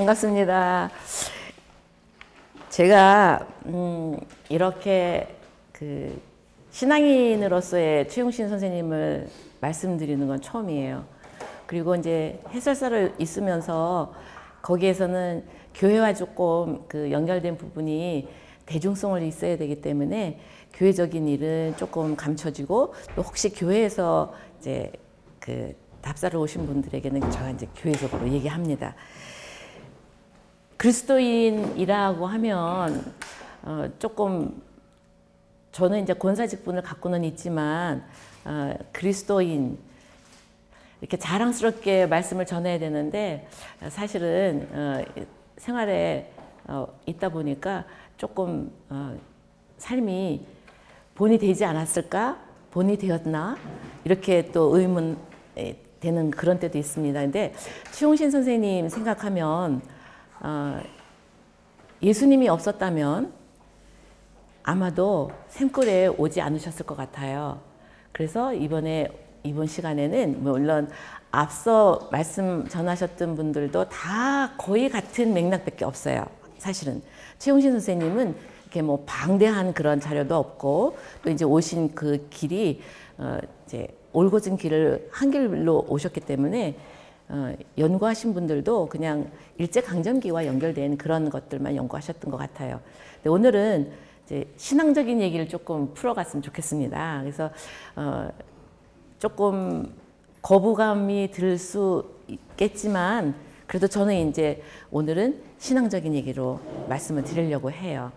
반갑습니다. 제가 이렇게 신앙인으로서의 최용신 선생님을 말씀드리는 건 처음이에요. 그리고 이제 해설사를 있으면서 거기에서는 교회와 조금 연결된 부분이 대중성을 있어야 되기 때문에 교회적인 일은 조금 감춰지고, 또 혹시 교회에서 이제 답사를 오신 분들에게는 제가 이제 교회적으로 얘기합니다. 그리스도인이라고 하면 조금 저는 이제 권사 직분을 갖고는 있지만 그리스도인 이렇게 자랑스럽게 말씀을 전해야 되는데, 사실은 생활에 있다 보니까 조금 삶이 본이 되지 않았을까? 본이 되었나? 이렇게 또 의문 되는 그런 때도 있습니다. 근데 최용신 선생님 생각하면 예수님이 없었다면 아마도 샘골에 오지 않으셨을 것 같아요. 그래서 이번 시간에는 물론 앞서 말씀 전하셨던 분들도 다 거의 같은 맥락밖에 없어요. 사실은 최용신 선생님은 이렇게 뭐 방대한 그런 자료도 없고, 또 이제 오신 그 길이 이제 올곧은 길을 한 길로 오셨기 때문에 연구하신 분들도 그냥 일제강점기와 연결된 그런 것들만 연구하셨던 것 같아요. 근데 오늘은 이제 신앙적인 얘기를 조금 풀어갔으면 좋겠습니다. 그래서 조금 거부감이 들 수 있겠지만, 그래도 저는 이제 오늘은 신앙적인 얘기로 말씀을 드리려고 해요.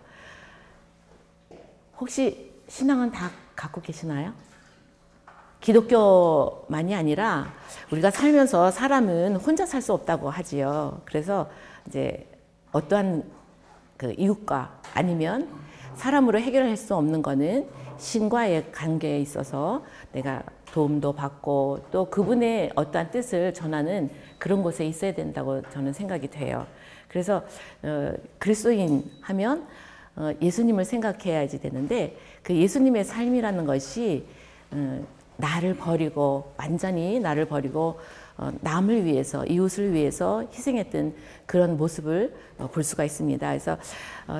혹시 신앙은 다 갖고 계시나요? 기독교만이 아니라 우리가 살면서 사람은 혼자 살 수 없다고 하지요. 그래서 이제 어떠한 이웃과 아니면 사람으로 해결할 수 없는 거는 신과의 관계에 있어서 내가 도움도 받고 또 그분의 어떠한 뜻을 전하는 그런 곳에 있어야 된다고 저는 생각이 돼요. 그래서 그리스도인 하면 예수님을 생각해야지 되는데, 그 예수님의 삶이라는 것이 나를 버리고, 완전히 나를 버리고 남을 위해서, 이웃을 위해서 희생했던 그런 모습을 볼 수가 있습니다. 그래서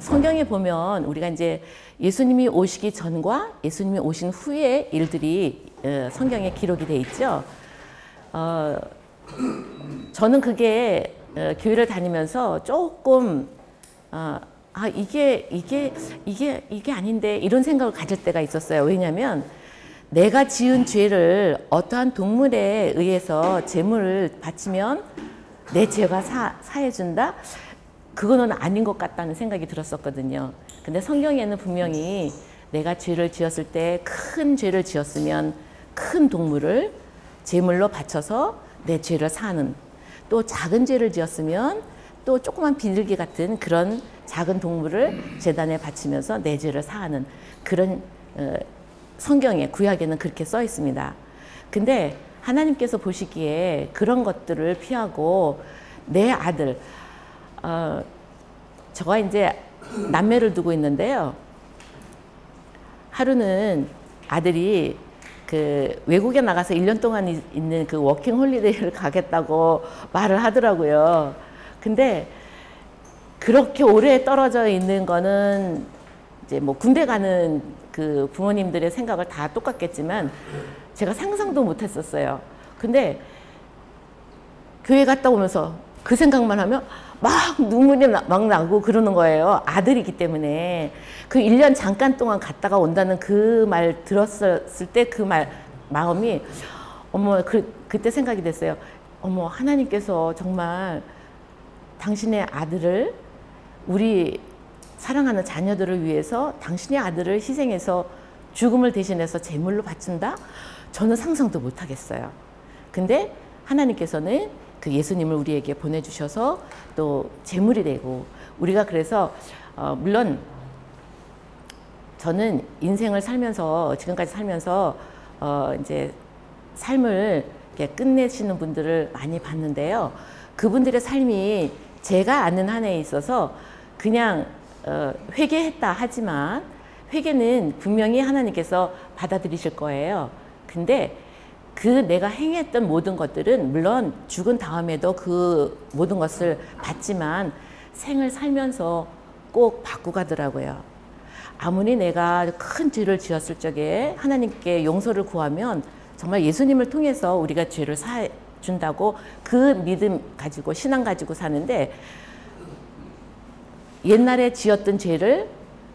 성경에 보면 우리가 이제 예수님이 오시기 전과 예수님이 오신 후의 일들이 성경에 기록이 돼 있죠. 저는 그게 교회를 다니면서 조금 이게 아닌데 이런 생각을 가질 때가 있었어요. 왜냐하면 내가 지은 죄를 어떠한 동물에 의해서 제물을 바치면 내 죄가 사해준다? 그거는 아닌 것 같다는 생각이 들었었거든요. 근데 성경에는 분명히 내가 죄를 지었을 때, 큰 죄를 지었으면 큰 동물을 제물로 바쳐서 내 죄를 사하는, 또 작은 죄를 지었으면 또 조그만 비둘기 같은 그런 작은 동물을 제단에 바치면서 내 죄를 사하는 그런 성경에, 구약에는 그렇게 써 있습니다. 근데 하나님께서 보시기에 그런 것들을 피하고 내 아들, 저가 이제 남매를 두고 있는데요. 하루는 아들이 외국에 나가서 1년 동안 있는 그 워킹 홀리데이를 가겠다고 말을 하더라고요. 근데 그렇게 오래 떨어져 있는 거는 이제 뭐 군대 가는 그 부모님들의 생각을 다 똑같겠지만 제가 상상도 못 했었어요. 근데 교회 갔다 오면서 그 생각만 하면 막 눈물이 막 나고 그러는 거예요. 아들이기 때문에. 그 1년 잠깐 동안 갔다가 온다는 그 말 들었을 때 그 마음이, 어머, 그때 생각이 됐어요. 어머, 하나님께서 정말 당신의 아들을, 우리 사랑하는 자녀들을 위해서 당신의 아들을 희생해서 죽음을 대신해서 제물로 바친다? 저는 상상도 못 하겠어요. 근데 하나님께서는 그 예수님을 우리에게 보내주셔서 또 제물이 되고, 우리가 그래서 물론 저는 인생을 살면서, 지금까지 살면서 이제 삶을 이렇게 끝내시는 분들을 많이 봤는데요. 그분들의 삶이 제가 아는 한에 있어서 그냥 회개했다 하지만, 회개는 분명히 하나님께서 받아들이실 거예요. 근데 그 내가 행했던 모든 것들은 물론 죽은 다음에도 그 모든 것을 받지만 생을 살면서 꼭 받고 가더라고요. 아무리 내가 큰 죄를 지었을 적에 하나님께 용서를 구하면 정말 예수님을 통해서 우리가 죄를 사준다고 그 믿음 가지고 신앙 가지고 사는데, 옛날에 지었던 죄를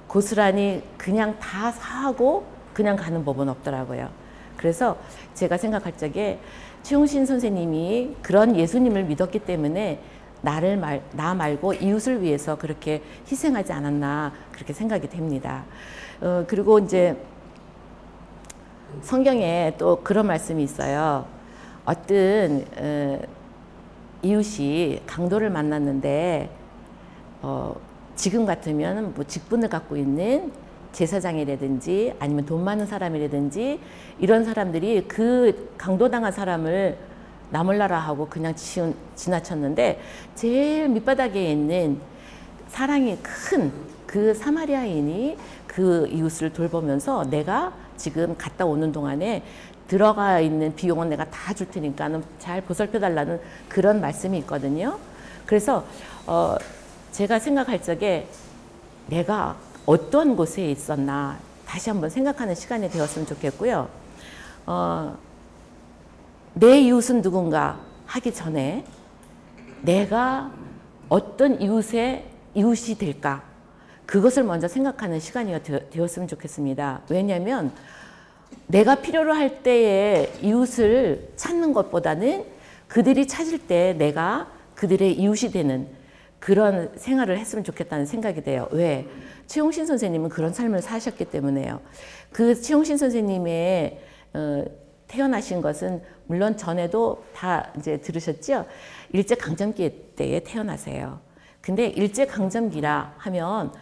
고스란히 그냥 다 사하고 그냥 가는 법은 없더라고요. 그래서 제가 생각할 적에 최홍신 선생님이 그런 예수님을 믿었기 때문에 나 말고 이웃을 위해서 그렇게 희생하지 않았나 그렇게 생각이 됩니다. 그리고 이제 성경에 또 그런 말씀이 있어요. 어떤 이웃이 강도를 만났는데 지금 같으면 뭐 직분을 갖고 있는 제사장이라든지 아니면 돈 많은 사람이라든지 이런 사람들이 그 강도당한 사람을 나몰라라 하고 그냥 지나쳤는데, 제일 밑바닥에 있는 사랑이 큰 그 사마리아인이 그 이웃을 돌보면서 내가 지금 갔다 오는 동안에 들어가 있는 비용은 내가 다 줄 테니까는 잘 보살펴 달라는 그런 말씀이 있거든요. 그래서 제가 생각할 적에 내가 어떤 곳에 있었나 다시 한번 생각하는 시간이 되었으면 좋겠고요. 내 이웃은 누군가 하기 전에 내가 어떤 이웃의 이웃이 될까, 그것을 먼저 생각하는 시간이 되었으면 좋겠습니다. 왜냐하면 내가 필요로 할 때에 이웃을 찾는 것보다는 그들이 찾을 때 내가 그들의 이웃이 되는 그런 생활을 했으면 좋겠다는 생각이 돼요. 왜? 최홍신 선생님은 그런 삶을 사셨기 때문에요. 그 최홍신 선생님의 태어나신 것은 물론 전에도 다 이제 들으셨죠? 일제강점기 때에 태어나세요. 근데 일제강점기라 하면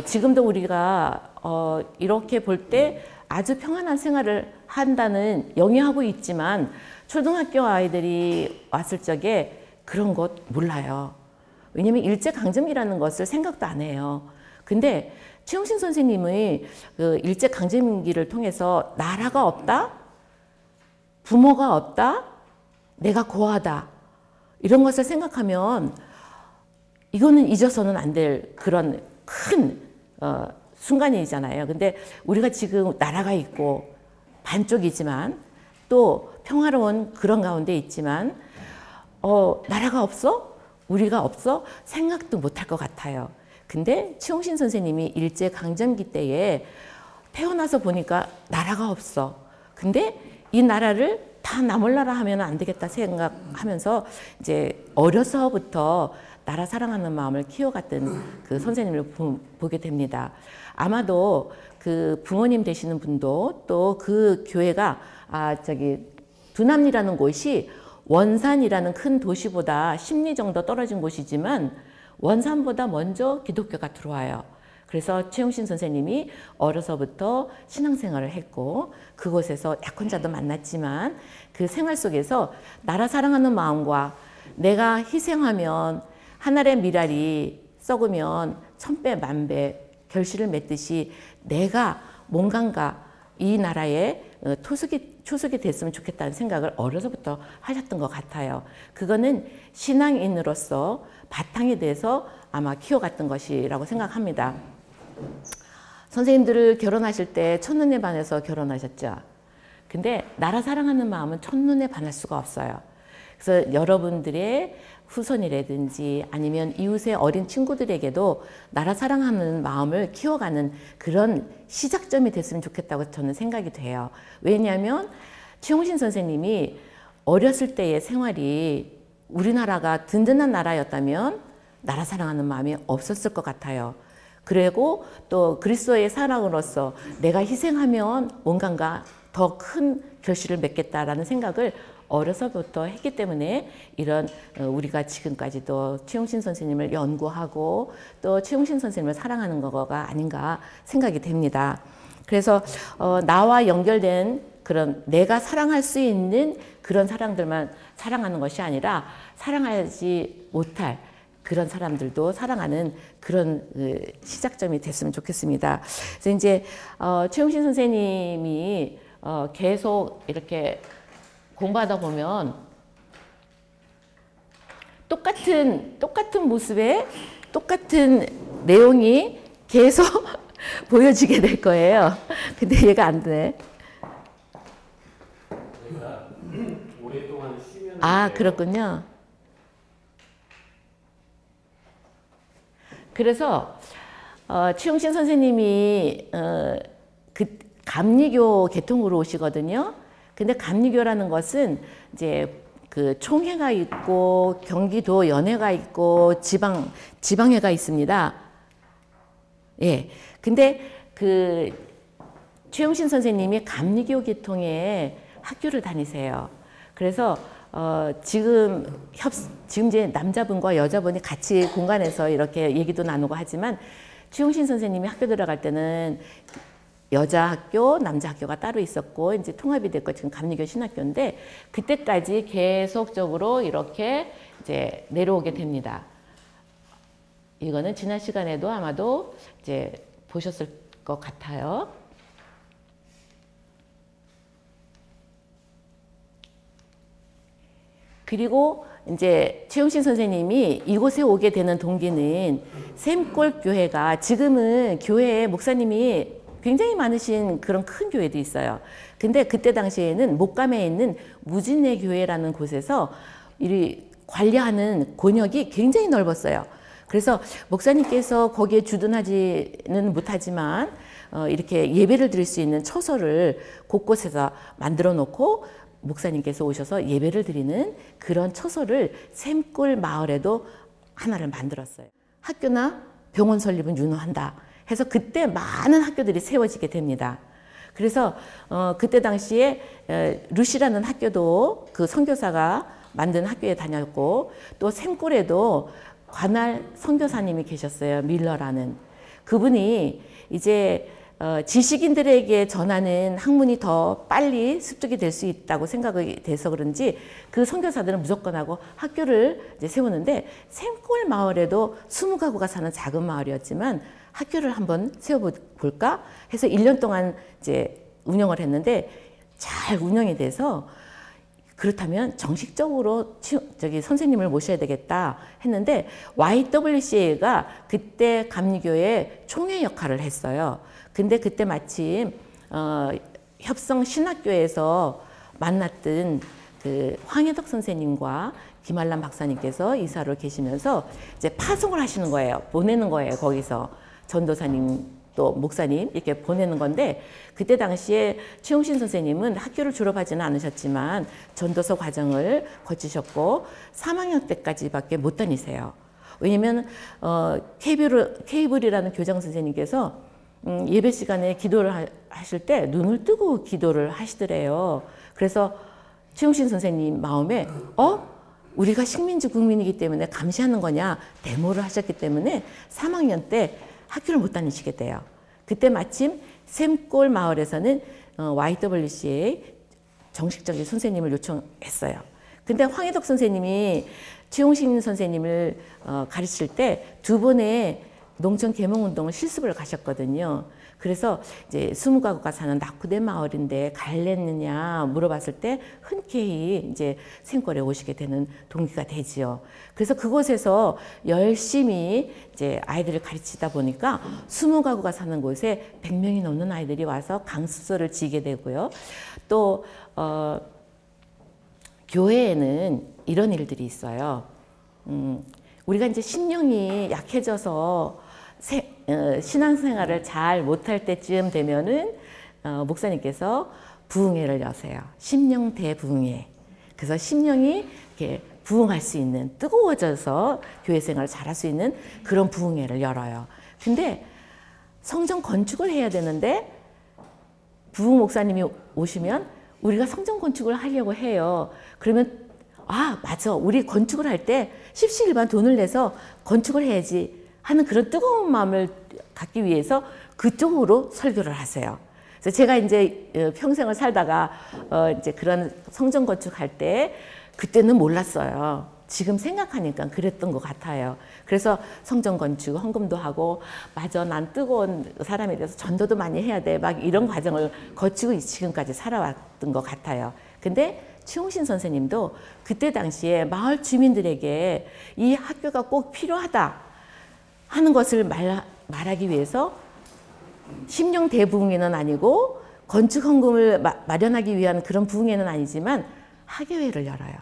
지금도 우리가 이렇게 볼 때 아주 평안한 생활을 한다는 영위하고 있지만 초등학교 아이들이 왔을 적에 그런 것 몰라요. 왜냐면 일제강점기라는 것을 생각도 안 해요. 근데 최홍신 선생님의 그 일제강점기를 통해서 나라가 없다, 부모가 없다, 내가 고아다, 이런 것을 생각하면 이거는 잊어서는 안 될 그런 큰 순간이잖아요. 근데 우리가 지금 나라가 있고 반쪽이지만 또 평화로운 그런 가운데 있지만 나라가 없어? 우리가 없어? 생각도 못할 것 같아요. 근데 최홍신 선생님이 일제강점기 때에 태어나서 보니까 나라가 없어. 근데 이 나라를 다 나몰라라 하면 안 되겠다 생각하면서 이제 어려서부터 나라 사랑하는 마음을 키워갔던 그 선생님을 보게 됩니다. 아마도 그 부모님 되시는 분도 또 그 교회가 두남리라는 곳이 원산이라는 큰 도시보다 10리 정도 떨어진 곳이지만 원산보다 먼저 기독교가 들어와요. 그래서 최홍신 선생님이 어려서부터 신앙생활을 했고 그곳에서 약혼자도 만났지만 그 생활 속에서 나라 사랑하는 마음과 내가 희생하면 하늘의 미랄이 썩으면 천배 만배 결실을 맺듯이 내가 뭔가 이 나라의 초석이 됐으면 좋겠다는 생각을 어려서부터 하셨던 것 같아요. 그거는 신앙인으로서 바탕이 돼서 아마 키워갔던 것이라고 생각합니다. 선생님들을 결혼하실 때 첫눈에 반해서 결혼하셨죠. 근데 나라 사랑하는 마음은 첫눈에 반할 수가 없어요. 그래서 여러분들의 후손이라든지 아니면 이웃의 어린 친구들에게도 나라 사랑하는 마음을 키워가는 그런 시작점이 됐으면 좋겠다고 저는 생각이 돼요. 왜냐하면 최홍신 선생님이 어렸을 때의 생활이 우리나라가 든든한 나라였다면 나라 사랑하는 마음이 없었을 것 같아요. 그리고 또 그리스도의 사랑으로서 내가 희생하면 뭔가 더 큰 결실을 맺겠다라는 생각을 어려서부터 했기 때문에 이런 우리가 지금까지도 최홍신 선생님을 연구하고 또 최홍신 선생님을 사랑하는 거가 아닌가 생각이 됩니다. 그래서 나와 연결된 그런 내가 사랑할 수 있는 그런 사람들만 사랑하는 것이 아니라 사랑하지 못할 그런 사람들도 사랑하는 그런 시작점이 됐으면 좋겠습니다. 그래서 이제 최홍신 선생님이 계속 이렇게 공부하다 보면 똑같은 모습에 똑같은 내용이 계속 보여지게 될 거예요. 근데 얘가 안 되네. 그러니까 오랫동안 쉬면 그렇군요. 그래서 최용신 선생님이 그 감리교 계통으로 오시거든요. 근데 감리교라는 것은 이제 그 총회가 있고 경기도 연회가 있고 지방회가 있습니다. 예. 근데 그 최용신 선생님이 감리교 계통의 학교를 다니세요. 그래서 지금 이제 남자분과 여자분이 같이 공간에서 이렇게 얘기도 나누고 하지만 최용신 선생님이 학교 들어갈 때는 여자 학교, 남자 학교가 따로 있었고 이제 통합이 됐고 지금 감리교 신학교인데 그때까지 계속적으로 이렇게 이제 내려오게 됩니다. 이거는 지난 시간에도 아마도 이제 보셨을 것 같아요. 그리고 이제 최용신 선생님이 이곳에 오게 되는 동기는 샘골 교회가 지금은 교회에 목사님이 굉장히 많으신 그런 큰 교회도 있어요. 근데 그때 당시에는 목감에 있는 무진내 교회라는 곳에서 이 관리하는 권역이 굉장히 넓었어요. 그래서 목사님께서 거기에 주둔하지는 못하지만 이렇게 예배를 드릴 수 있는 처소를 곳곳에서 만들어 놓고 목사님께서 오셔서 예배를 드리는 그런 처소를 샘골 마을에도 하나를 만들었어요. 학교나 병원 설립은 윤호한다 해서 그때 많은 학교들이 세워지게 됩니다. 그래서 그때 당시에 루시라는 학교도 그 선교사가 만든 학교에 다녔고 또 샘골에도 관할 선교사님이 계셨어요. 밀러라는. 그분이 이제 지식인들에게 전하는 학문이 더 빨리 습득이 될 수 있다고 생각이 돼서 그런지 그 선교사들은 무조건 하고 학교를 이제 세우는데 샘골 마을에도 20가구가 사는 작은 마을이었지만 학교를 한번 세워볼까 해서 1년 동안 이제 운영을 했는데 잘 운영이 돼서 그렇다면 정식적으로 선생님을 모셔야 되겠다 했는데 YWCA가 그때 감리교의 총회 역할을 했어요. 근데 그때 마침 협성 신학교에서 만났던 그 황혜덕 선생님과 김한란 박사님께서 이사로 계시면서 이제 파송을 하시는 거예요. 보내는 거예요. 거기서 전도사님 또 목사님 이렇게 보내는 건데 그때 당시에 최용신 선생님은 학교를 졸업하지는 않으셨지만 전도서 과정을 거치셨고 3학년 때까지밖에 못 다니세요. 왜냐면 케이블이라는 교장 선생님께서 예배 시간에 기도를 하실 때 눈을 뜨고 기도를 하시더래요. 그래서 최용신 선생님 마음에 우리가 식민지 국민이기 때문에 감시하는 거냐 데모를 하셨기 때문에 3학년 때 학교를 못 다니시게 돼요. 그때 마침 샘골 마을에서는 YWCA 정식적인 선생님을 요청했어요. 근데 황혜덕 선생님이 최용신 선생님을 가르칠 때 2번의 농촌 계몽운동을 실습을 가셨거든요. 그래서 이제 20가구가 사는 낙후된 마을인데 갈랬느냐 물어봤을 때 흔쾌히 이제 샘골에 오시게 되는 동기가 되지요. 그래서 그곳에서 열심히 이제 아이들을 가르치다 보니까 20가구가 사는 곳에 100명이 넘는 아이들이 와서 강습소를 지게 되고요. 또 교회에는 이런 일들이 있어요. 우리가 이제 신령이 약해져서 신앙생활을 잘 못할 때쯤 되면은 목사님께서 부흥회를 여세요. 심령 대부흥회. 그래서 심령이 이렇게 부흥할 수 있는 뜨거워져서 교회 생활을 잘할 수 있는 그런 부흥회를 열어요. 근데 성전 건축을 해야 되는데 부흥 목사님이 오시면 우리가 성전 건축을 하려고 해요. 그러면 맞아. 우리 건축을 할 때 십시일반 돈을 내서 건축을 해야지 하는 그런 뜨거운 마음을 갖기 위해서 그쪽으로 설교를 하세요. 그래서 제가 이제 평생을 살다가 이제 그런 성전 건축할 때 그때는 몰랐어요. 지금 생각하니까 그랬던 것 같아요. 그래서 성전 건축 헌금도 하고 맞아 난 뜨거운 사람이 돼서 전도도 많이 해야 돼 막 이런 과정을 거치고 지금까지 살아왔던 것 같아요. 근데 최홍신 선생님도 그때 당시에 마을 주민들에게 이 학교가 꼭 필요하다 하는 것을 말하기 위해서 심령 대부흥회는 아니고 건축 헌금을 마련하기 위한 그런 부흥회는 아니지만 학예회를 열어요.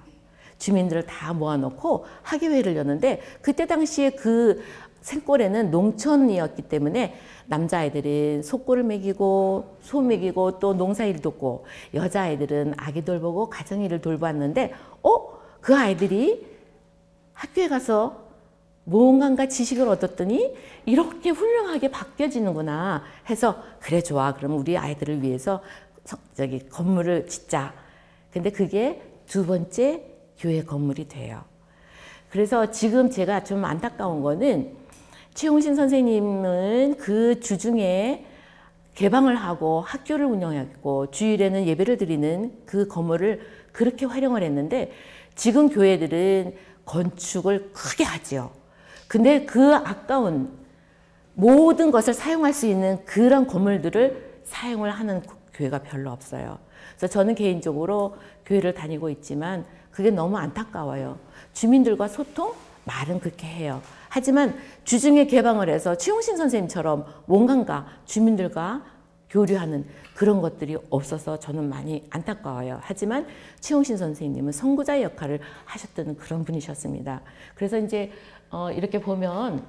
주민들을 다 모아놓고 학예회를 여는데 그때 당시에 그 생골에는 농촌이었기 때문에 남자아이들은 소꼬를 먹이고 소 먹이고 또 농사일 돕고 여자아이들은 아기 돌보고 가정일을 돌봤는데 그 아이들이 학교에 가서 무언가 지식을 얻었더니 이렇게 훌륭하게 바뀌어지는구나 해서 그래 좋아 그럼 우리 아이들을 위해서 건물을 짓자. 근데 그게 두 번째 교회 건물이 돼요. 그래서 지금 제가 좀 안타까운 거는 최홍신 선생님은 그 주중에 개방을 하고 학교를 운영했고 주일에는 예배를 드리는 그 건물을 그렇게 활용을 했는데 지금 교회들은 건축을 크게 하지요. 근데 그 아까운 모든 것을 사용할 수 있는 그런 건물들을 사용을 하는 교회가 별로 없어요. 그래서 저는 개인적으로 교회를 다니고 있지만 그게 너무 안타까워요. 주민들과 소통? 말은 그렇게 해요. 하지만 주중에 개방을 해서 최홍신 선생님처럼 뭔가 주민들과 교류하는 그런 것들이 없어서 저는 많이 안타까워요. 하지만 최홍신 선생님은 선구자의 역할을 하셨던 그런 분이셨습니다. 그래서 이제 이렇게 보면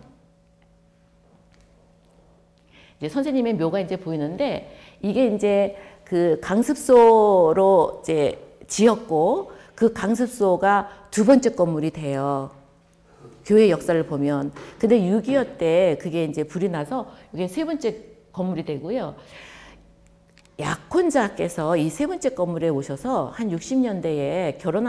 이제 선생님의 묘가 이제 보이는데 이게 이제 그 강습소로 이제 지었고 그 강습소가 두 번째 건물이 돼요. 교회 역사를 보면. 근데 6.25 때 그게 이제 불이 나서 이게 세 번째 건물이 되고요. 약혼자께서 이 세 번째 건물에 오셔서 한 60년대에 결혼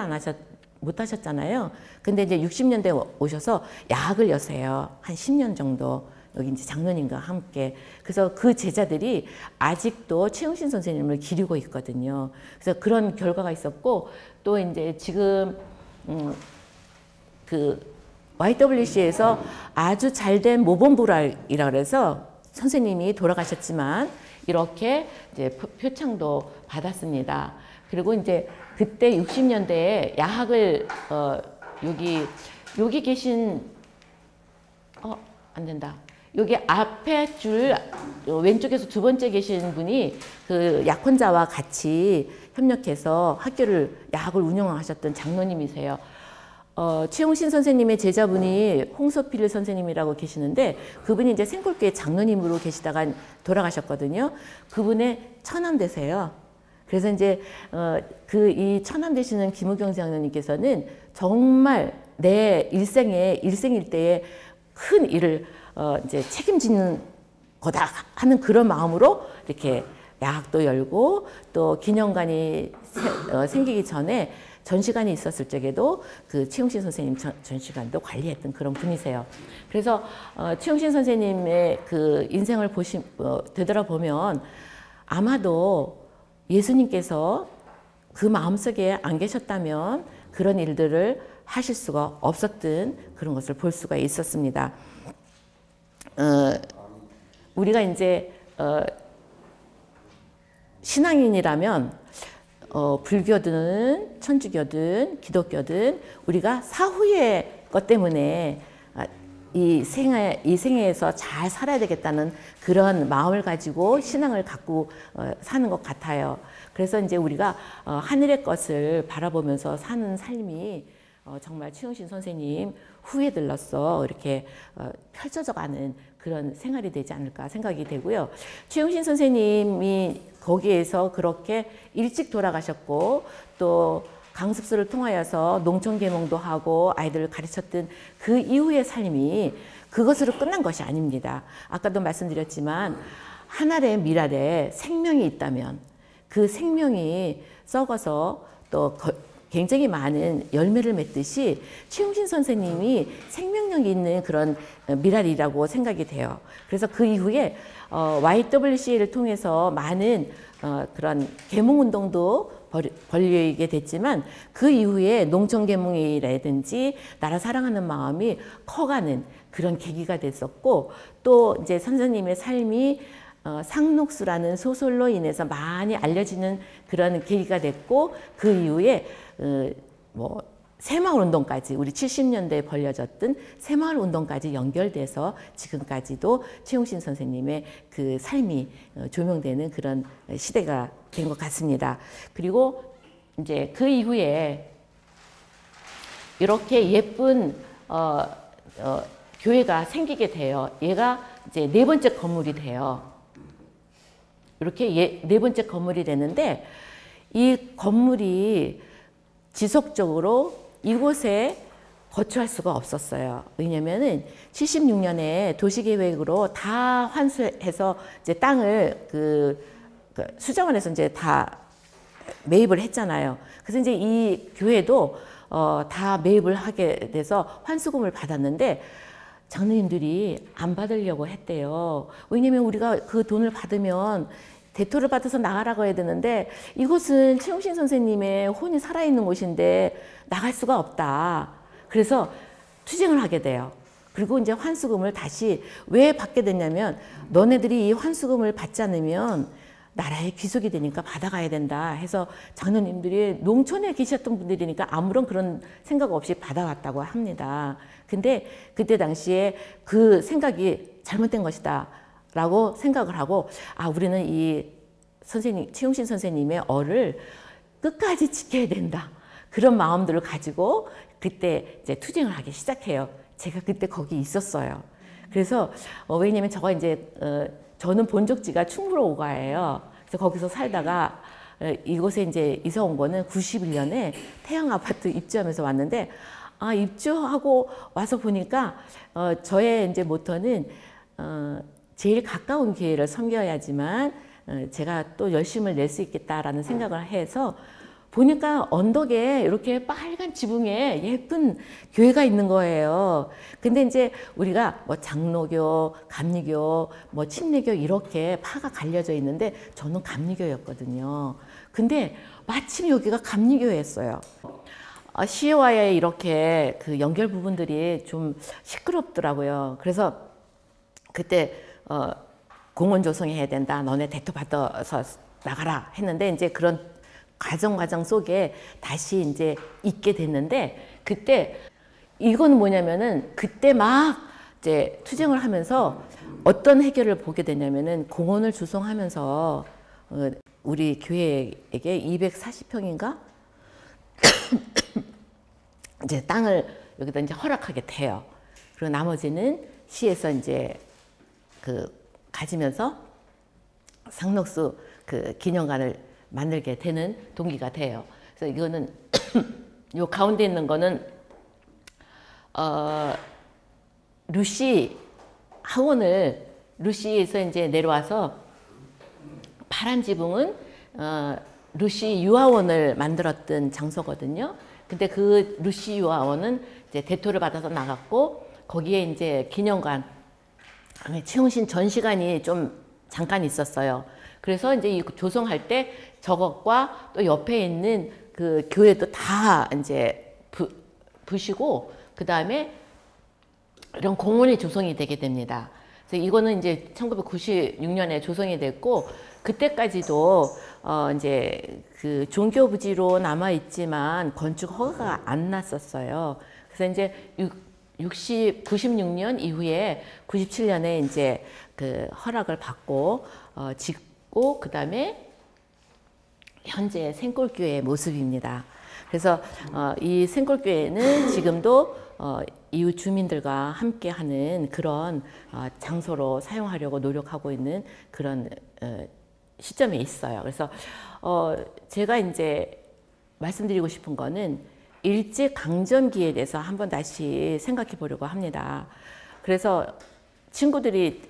못 하셨잖아요. 근데 이제 60년대에 오셔서 야학을 여세요. 한 10년 정도. 여기 이제 장로님과 함께. 그래서 그 제자들이 아직도 최홍신 선생님을 기리고 있거든요. 그래서 그런 결과가 있었고, 또 이제 지금, 그 YWC에서 아주 잘된 모범부랄이라 그래서 선생님이 돌아가셨지만 이렇게 이제 표창도 받았습니다. 그리고 이제 그때 60년대에 야학을 여기 계신 안 된다. 여기 앞에 줄 왼쪽에서 두 번째 계신 분이 그 약혼자와 같이 협력해서 야학을 운영하셨던 장로님이세요. 최홍신 선생님의 제자분이 홍서필 선생님이라고 계시는데 그분이 이제 생골교회 장로님으로 계시다가 돌아가셨거든요. 그분의 처남되세요. 그래서 이제 이 처남 되시는 김우경 장로님께서는 정말 내 일생일대에 큰 일을 이제 책임지는 거다 하는 그런 마음으로 이렇게 야학도 열고 또 기념관이 생기기 전에 전시관이 있었을 적에도 그 최홍신 선생님 전시관도 관리했던 그런 분이세요. 그래서 최홍신 선생님의 그 인생을 되돌아보면 아마도 예수님께서 그 마음속에 안 계셨다면 그런 일들을 하실 수가 없었던 그런 것을 볼 수가 있었습니다. 우리가 이제 신앙인이라면 불교든 천주교든 기독교든 우리가 사후의 것 때문에 이 생애에서 잘 살아야 되겠다는 그런 마음을 가지고 신앙을 갖고 사는 것 같아요. 그래서 이제 우리가 하늘의 것을 바라보면서 사는 삶이 정말 최홍신 선생님 후예들로서 이렇게 펼쳐져가는 그런 생활이 되지 않을까 생각이 되고요. 최홍신 선생님이 거기에서 그렇게 일찍 돌아가셨고 또 강습소를 통하여서 농촌 계몽도 하고 아이들을 가르쳤던 그 이후의 삶이 그것으로 끝난 것이 아닙니다. 아까도 말씀드렸지만 한 알의 밀알에 생명이 있다면 그 생명이 썩어서 또 굉장히 많은 열매를 맺듯이 최홍신 선생님이 생명력이 있는 그런 밀알이라고 생각이 돼요. 그래서 그 이후에 YWCA를 통해서 많은 그런 계몽운동도 벌리게 됐지만 그 이후에 농촌계몽이라든지 나라 사랑하는 마음이 커가는 그런 계기가 됐었고 또 이제 선생님의 삶이 상록수라는 소설로 인해서 많이 알려지는 그런 계기가 됐고, 그 이후에 뭐 새마을운동까지, 우리 70년대에 벌려졌던 새마을운동까지 연결돼서 지금까지도 최용신 선생님의 그 삶이 조명되는 그런 시대가 된 것 같습니다. 그리고 이제 그 이후에 이렇게 예쁜 교회가 생기게 돼요. 얘가 이제 네 번째 건물이 돼요. 이렇게 네 번째 건물이 되는데, 이 건물이 지속적으로 이곳에 거주할 수가 없었어요. 왜냐면은 76년에 도시계획으로 다 환수해서 이제 땅을 그 수자원에서 이제 다 매입을 했잖아요. 그래서 이제 이 교회도 다 매입을 하게 돼서 환수금을 받았는데, 장로님들이 안 받으려고 했대요. 왜냐면 우리가 그 돈을 받으면 대토를 받아서 나가라고 해야 되는데, 이곳은 최용신 선생님의 혼이 살아있는 곳인데 나갈 수가 없다. 그래서 투쟁을 하게 돼요. 그리고 이제 환수금을 다시 왜 받게 됐냐면, 너네들이 이 환수금을 받지 않으면 나라의 귀속이 되니까 받아가야 된다 해서 장로님들이 농촌에 계셨던 분들이니까 아무런 그런 생각 없이 받아갔다고 합니다. 근데 그때 당시에 그 생각이 잘못된 것이다 라고 생각을 하고, 우리는 이 선생님, 최용신 선생님의 어를 끝까지 지켜야 된다. 그런 마음들을 가지고 그때 이제 투쟁을 하기 시작해요. 제가 그때 거기 있었어요. 그래서 왜냐면 저는 본적지가 충무로오가예요. 그래서 거기서 살다가 이곳에 이제 이사 온 거는 91년에 태양 아파트 입주하면서 왔는데, 입주하고 와서 보니까 저의 이제 모토는 제일 가까운 교회를 섬겨야지만 제가 또 열심을 낼 수 있겠다라는 생각을 해서 보니까 언덕에 이렇게 빨간 지붕에 예쁜 교회가 있는 거예요. 근데 이제 우리가 뭐 장로교, 감리교, 뭐 침례교 이렇게 파가 갈려져 있는데 저는 감리교였거든요. 근데 마침 여기가 감리교였어요. 시와의 이렇게 그 연결 부분들이 좀 시끄럽더라고요. 그래서 그때 공원 조성해야 된다. 너네 대토 받아서 나가라 했는데, 이제 그런 과정 속에 다시 이제 있게 됐는데, 그때 이건 뭐냐면은 그때 막 이제 투쟁을 하면서 어떤 해결을 보게 되냐면은, 공원을 조성하면서 우리 교회에게 240평인가 이제 땅을 여기다 이제 허락하게 돼요. 그리고 나머지는 시에서 이제 가지면서 상록수 그 기념관을 만들게 되는 동기가 돼요. 그래서 이거는 요 가운데 있는 거는 루시 학원을, 루시에서 이제 내려와서 파란 지붕은 루시 유아원을 만들었던 장소거든요. 근데 그 루시 유아원은 이제 대토를 받아서 나갔고, 거기에 이제 기념관, 최용신 전시관이 좀 잠깐 있었어요. 그래서 이제 이 조성할 때 저것과 또 옆에 있는 그 교회도 다 이제 부시고, 그 다음에 이런 공원이 조성이 되게 됩니다. 그래서 이거는 이제 1996년에 조성이 됐고, 그때까지도 이제 그 종교 부지로 남아 있지만 건축 허가가 안 났었어요. 그래서 이제 96년 이후에 97년에 이제 그 허락을 받고 짓고, 그 다음에 현재 생골교회의 모습입니다. 그래서 이 생골교회는 지금도 이웃 주민들과 함께하는 그런 장소로 사용하려고 노력하고 있는 그런 시점에 있어요. 그래서 제가 이제 말씀드리고 싶은 거는 일제강점기에 대해서 한번 다시 생각해 보려고 합니다. 그래서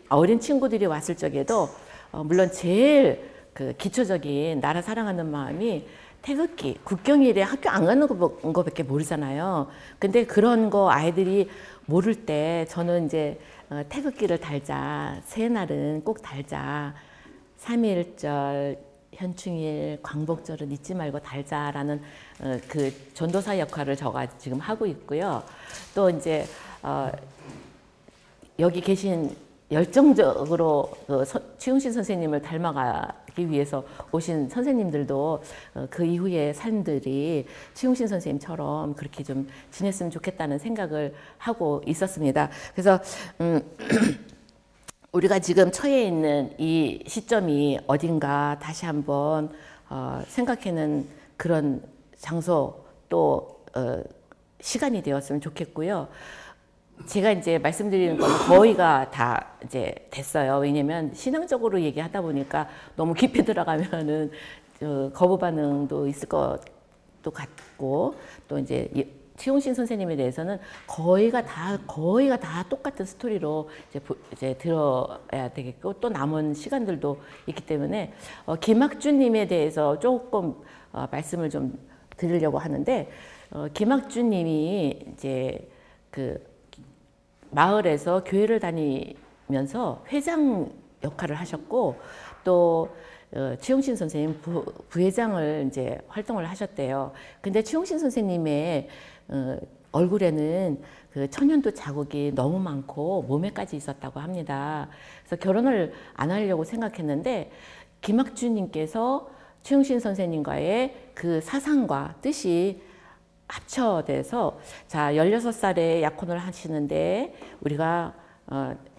어린 친구들이 왔을 적에도 물론 제일 그 기초적인 나라 사랑하는 마음이 태극기, 국경일에 학교 안 가는 거밖에 모르잖아요. 근데 그런 거 아이들이 모를 때 저는 이제 태극기를 달자, 새날은 꼭 달자, 3.1절, 현충일, 광복절은 잊지 말고 달자라는 그 전도사 역할을 제가 지금 하고 있고요. 또 이제 여기 계신 열정적으로 최용신 선생님을 닮아가기 위해서 오신 선생님들도 그 이후의 삶들이 최용신 선생님처럼 그렇게 좀 지냈으면 좋겠다는 생각을 하고 있었습니다. 그래서 우리가 지금 처해 있는 이 시점이 어딘가 다시 한번 생각하는 그런 장소 또 시간이 되었으면 좋겠고요. 제가 이제 말씀드리는 건 거의가 다 이제 됐어요. 왜냐면 신앙적으로 얘기하다 보니까 너무 깊이 들어가면은 거부 반응도 있을 것도 같고, 또 이제 최용신 선생님에 대해서는 거의가 다 똑같은 스토리로 이제 들어야 되겠고, 또 남은 시간들도 있기 때문에 김학준님에 대해서 조금 말씀을 좀 드리려고 하는데, 김학준님이 이제 그 마을에서 교회를 다니면서 회장 역할을 하셨고, 또 최용신 선생님 부회장을 이제 활동을 하셨대요. 근데 최용신 선생님의 얼굴에는 그 천연두 자국이 너무 많고 몸에까지 있었다고 합니다. 그래서 결혼을 안 하려고 생각했는데 김학준님께서 최용신 선생님과의 그 사상과 뜻이 합쳐돼서, 자, 16살에 약혼을 하시는데 우리가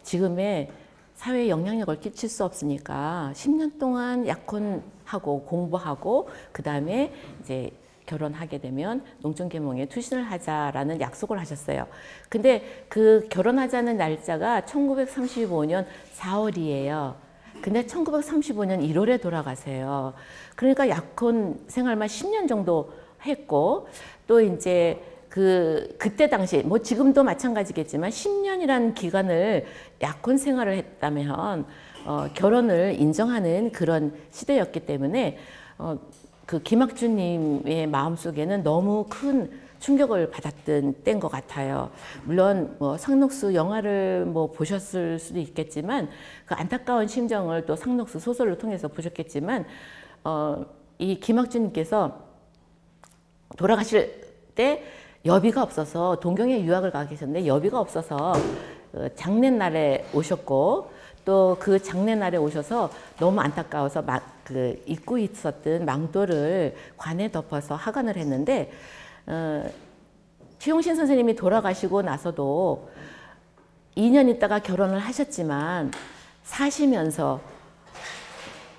지금의 사회에 영향력을 끼칠 수 없으니까 10년 동안 약혼하고 공부하고 그 다음에 이제 결혼하게 되면 농촌계몽에 투신을 하자라는 약속을 하셨어요. 근데 그 결혼하자는 날짜가 1935년 4월이에요. 근데 1935년 1월에 돌아가세요. 그러니까 약혼 생활만 10년 정도 했고, 또 이제 그때 당시 뭐 지금도 마찬가지겠지만 10년이라는 기간을 약혼 생활을 했다면 결혼을 인정하는 그런 시대였기 때문에 그 김학준님의 마음속에는 너무 큰 충격을 받았던 때인 것 같아요. 물론 뭐 상록수 영화를 뭐 보셨을 수도 있겠지만 그 안타까운 심정을 또 상록수 소설을 통해서 보셨겠지만 이 김학준님께서 돌아가실 때 여비가 없어서 동경에 유학을 가 계셨는데 여비가 없어서 장례날에 오셨고, 또 그 장례날에 오셔서 너무 안타까워서 입고 있었던 망토를 관에 덮어서 하관을 했는데, 최용신 선생님이 돌아가시고 나서도 2년 있다가 결혼을 하셨지만 사시면서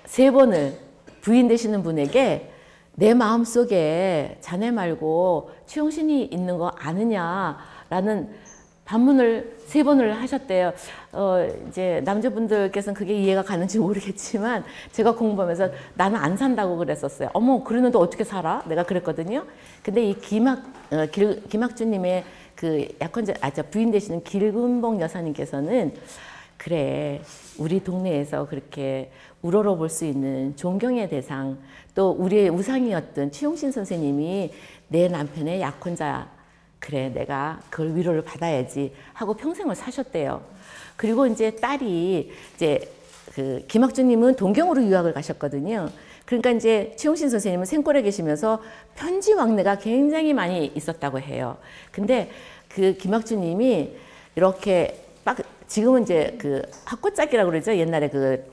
3번을 부인 되시는 분에게 내 마음속에 자네 말고 최용신이 있는 거 아느냐라는 반문을 3번을 하셨대요. 이제 남자분들께서는 그게 이해가 가는지 모르겠지만 제가 공부하면서 나는 안 산다고 그랬었어요. 어머, 그러는데 어떻게 살아? 내가 그랬거든요. 근데 이 김학준님의 그 약혼자, 부인 되시는 길금복 여사님께서는 그래, 우리 동네에서 그렇게 우러러 볼 수 있는 존경의 대상, 또 우리의 우상이었던 최용신 선생님이 내 남편의 약혼자, 그래, 내가 그걸 위로를 받아야지 하고 평생을 사셨대요. 그리고 이제 딸이 이제 그 김학준님은 동경으로 유학을 가셨거든요. 그러니까 이제 최용신 선생님은 생골에 계시면서 편지 왕래가 굉장히 많이 있었다고 해요. 근데 그 김학준님이 이렇게 지금은 이제 그 학고짝이라고 그러죠. 옛날에 그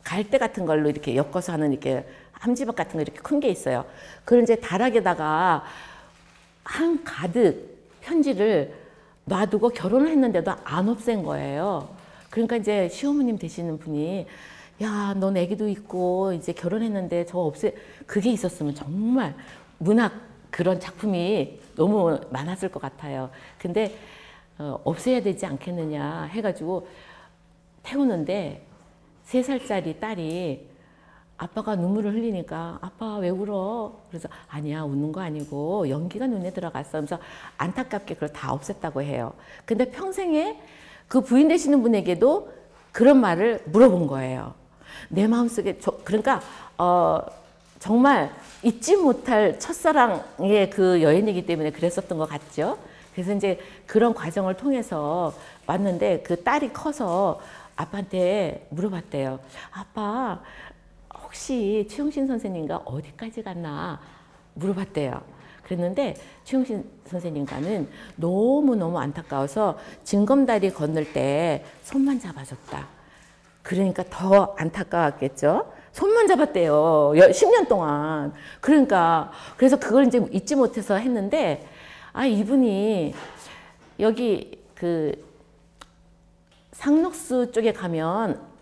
갈대 같은 걸로 이렇게 엮어서 하는 이렇게 함지박 같은 거 이렇게 큰 게 있어요. 그걸 이제 다락에다가 한 가득 편지를 놔두고 결혼을 했는데도 안 없앤 거예요. 그러니까 이제 시어머님 되시는 분이, 야, 넌 애기도 있고 이제 결혼했는데 그게 있었으면 정말 문학 그런 작품이 너무 많았을 것 같아요. 근데 없애야 되지 않겠느냐 해가지고 태우는데 3살짜리 딸이 아빠가 눈물을 흘리니까 아빠 왜 울어? 그래서 아니야, 웃는 거 아니고 연기가 눈에 들어갔어. 그래서 안타깝게 그걸 다 없앴다고 해요. 근데 평생에 그 부인 되시는 분에게도 그런 말을 물어본 거예요. 내 마음속에 그러니까 정말 잊지 못할 첫사랑의 그 여인이기 때문에 그랬었던 것 같죠. 그래서 이제 그런 과정을 통해서 왔는데 그 딸이 커서 아빠한테 물어봤대요. 아빠, 혹시 최용신 선생님과 어디까지 갔나 물어봤대요. 그랬는데 최용신 선생님과는 너무너무 안타까워서 징검다리 건널 때 손만 잡아줬다. 그러니까 더 안타까웠겠죠. 손만 잡았대요. 10년 동안. 그러니까 그래서 그걸 이제 잊지 못해서 했는데 아 이분이 여기 그 상록수 쪽에 가면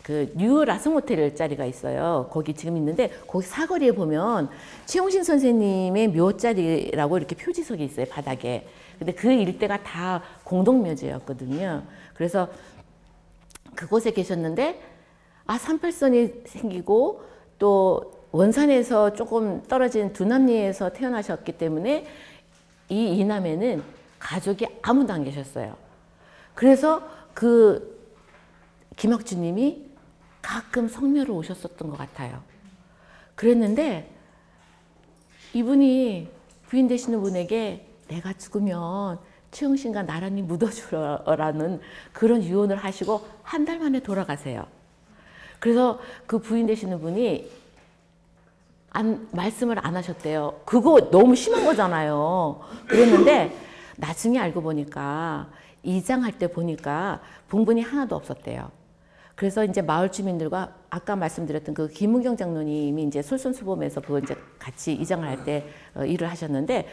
그 뉴 라승 호텔 자리가 있어요. 거기 지금 있는데 거기 사거리에 보면 최용신 선생님의 묘자리라고 이렇게 표지석이 있어요. 바닥에. 근데 그 일대가 다 공동묘지였거든요. 그래서 그곳에 계셨는데 아 38선이 생기고 또 원산에서 조금 떨어진 두남리에서 태어나셨기 때문에 이 이남에는 가족이 아무도 안 계셨어요. 그래서 그 김학주님이 가끔 성묘를 오셨었던 것 같아요. 그랬는데 이분이 부인 되시는 분에게 내가 죽으면 최용신과 나란히 묻어주라는 그런 유언을 하시고 한 달 만에 돌아가세요. 그래서 그 부인 되시는 분이 말씀을 안 하셨대요. 그거 너무 심한 거잖아요. 그랬는데 나중에 알고 보니까 이장할 때 보니까 봉분이 하나도 없었대요. 그래서 이제 마을 주민들과 아까 말씀드렸던 그 김은경 장로님이 이제 솔선수범해서 그거 이제 같이 이장을 할 때 일을 하셨는데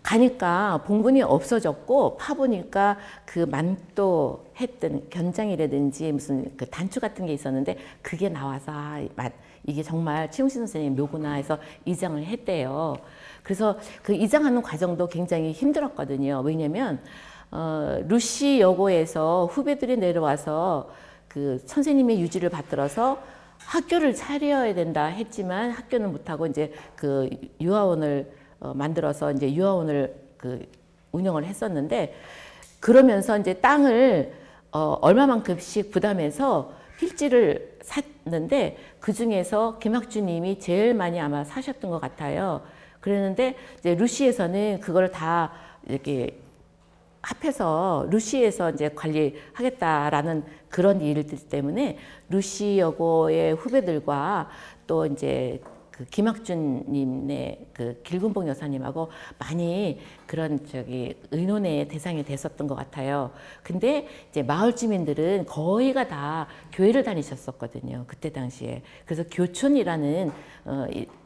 가니까 봉분이 없어졌고 파보니까 그 만도 했던 견장이라든지 무슨 그 단추 같은 게 있었는데 그게 나와서 이게 정말 최용신 선생님 묘구나 해서 이장을 했대요. 그래서 그 이장하는 과정도 굉장히 힘들었거든요. 왜냐면 루시 여고에서 후배들이 내려와서 그 선생님의 유지를 받들어서 학교를 차려야 된다 했지만 학교는 못하고 이제 그 유아원을 만들어서 이제 유아원을 그 운영을 했었는데 그러면서 이제 땅을 얼마만큼씩 부담해서 필지를 샀는데 그 중에서 김학주님이 제일 많이 아마 사셨던 것 같아요. 그랬는데 이제 루시에서는 그걸 다 이렇게 합해서 루시에서 이제 관리하겠다라는 그런 일들 때문에 루시 여고의 후배들과 또 이제 그 김학준님의 그 길군봉 여사님하고 많이 그런 의논의 대상이 됐었던 것 같아요. 근데 이제 마을 주민들은 거의가 다 교회를 다니셨었거든요. 그때 당시에. 그래서 교촌이라는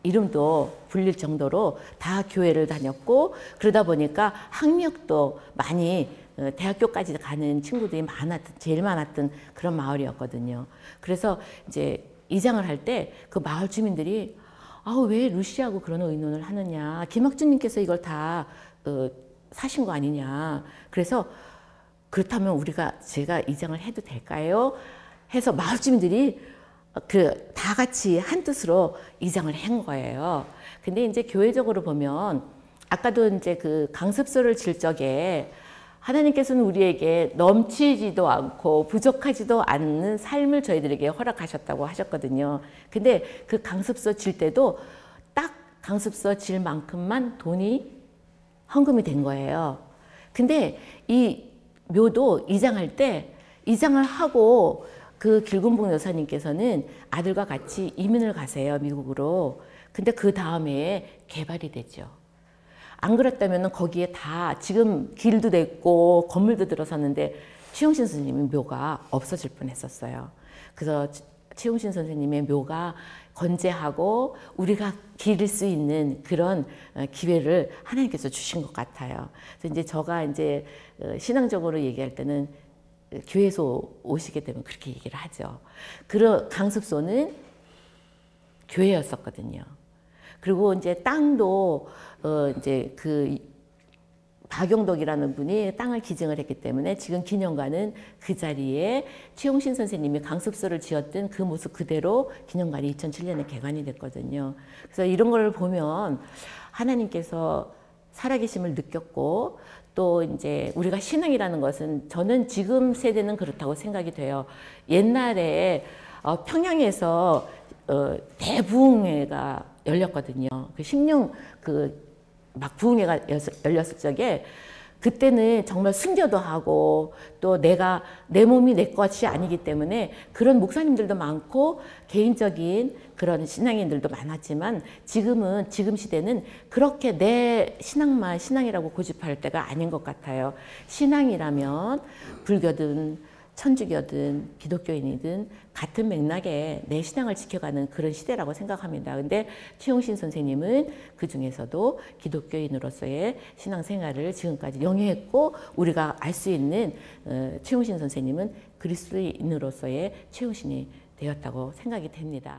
이름도 불릴 정도로 다 교회를 다녔고 그러다 보니까 학력도 많이 대학교까지 가는 친구들이 제일 많았던 그런 마을이었거든요. 그래서 이제 이장을 할 때 그 마을 주민들이 왜 루시하고 그런 의논을 하느냐. 김학준님께서 이걸 다 사신 거 아니냐. 그래서 그렇다면 제가 이장을 해도 될까요? 해서 마을 주민들이 다 같이 한 뜻으로 이장을 한 거예요. 근데 이제 교회적으로 보면 아까도 이제 그 강습소를 질 적에 하나님께서는 우리에게 넘치지도 않고 부족하지도 않는 삶을 저희들에게 허락하셨다고 하셨거든요. 근데 그 강습소 질 때도 딱 강습소 질 만큼만 돈이 헌금이 된 거예요. 근데 이 묘도 이장할 때 이장을 하고 그 길군봉 여사님께서는 아들과 같이 이민을 가세요, 미국으로. 근데 그 다음에 개발이 되죠. 안 그랬다면 거기에 다 지금 길도 됐고 건물도 들어섰는데 최용신 선생님의 묘가 없어질 뻔했었어요. 그래서 최용신 선생님의 묘가 건재하고 우리가 기를 수 있는 그런 기회를 하나님께서 주신 것 같아요. 그래서 이제 제가 이제 신앙적으로 얘기할 때는 교회에서 오시게 되면 그렇게 얘기를 하죠. 그런 강습소는 교회였었거든요. 그리고 이제 땅도 이제 그 박용덕이라는 분이 땅을 기증을 했기 때문에 지금 기념관은 그 자리에 최용신 선생님이 강습소를 지었던 그 모습 그대로 기념관이 2007년에 개관이 됐거든요. 그래서 이런 걸 보면 하나님께서 살아계심을 느꼈고 또 이제 우리가 신앙이라는 것은 저는 지금 세대는 그렇다고 생각이 돼요. 옛날에 평양에서 대부흥회가 열렸거든요. 그 16 막 부흥회가 열렸을 적에 그때는 정말 순교도 하고 또 내 몸이 내 것이 아니기 때문에 그런 목사님들도 많고 개인적인 그런 신앙인들도 많았지만 지금 시대는 그렇게 내 신앙만 신앙이라고 고집할 때가 아닌 것 같아요. 신앙이라면 불교든 천주교든 기독교인이든 같은 맥락에 내 신앙을 지켜가는 그런 시대라고 생각합니다. 근데 최용신 선생님은 그 중에서도 기독교인으로서의 신앙생활을 지금까지 영위했고 우리가 알 수 있는 최용신 선생님은 그리스도인으로서의 최용신이 되었다고 생각이 됩니다.